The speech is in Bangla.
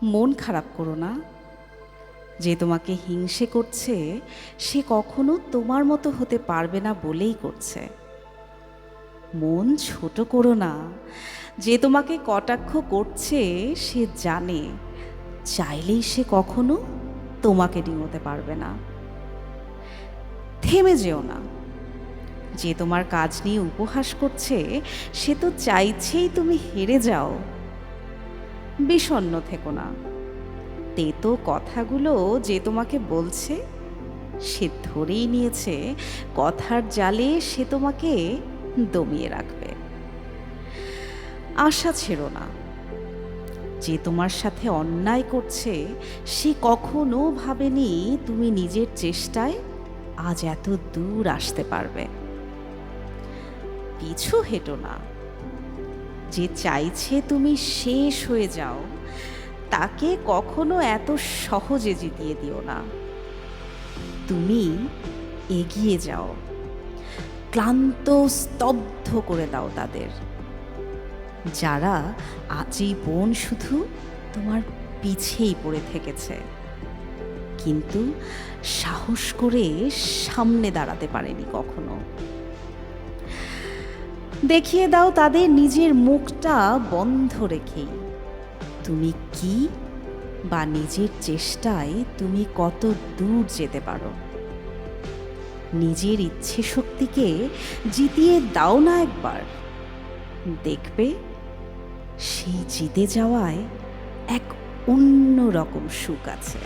মন খারাপ করো না। যে তোমাকে হিংসে করছে সে কখনো তোমার মতো হতে পারবে না বলেই করছে। মন ছোট করো না। যে তোমাকে কটাক্ষ করছে সে জানে চাইলেই সে কখনো তোমাকে ডিঙোতে পারবে না। থেমে যেও না। যে তোমার কাজ নিয়ে উপহাস করছে সে তো চাইছেই তুমি হেরে যাও। বিষণ্ণ থেকো না। তেতো কথাগুলো যে তোমাকে বলছে সে ধরেই নিয়েছে কথার জালে সে তোমাকে দমিয়ে রাখবে। আশা ছেড়ো না। যে তোমার সাথে অন্যায় করছে সে কখনো ভাবেনি তুমি নিজের চেষ্টায় আজ এত দূর আসতে পারবে। পিছু হেঁটো না। যে চাইছে তুমি শেষ হয়ে যাও তাকে কখনো এত সহজে জিতিয়ে দিও না। তুমি এগিয়ে যাও। ক্লান্ত স্তব্ধ করে দাও তাদের, যারা আজীবন শুধু তোমার পিছেই পড়ে থেকেছে কিন্তু সাহস করে সামনে দাঁড়াতে পারেনি কখনো। দেখিয়ে দাও তাদের নিজের মুখটা বন্ধ রেখেই তুমি কি বা নিজের চেষ্টায় তুমি কত দূর যেতে পারো। নিজের ইচ্ছে শক্তিকে জিতিয়ে দাও না একবার। দেখবে সেই জিতে যাওয়ায় এক অন্য রকম সুখ আছে।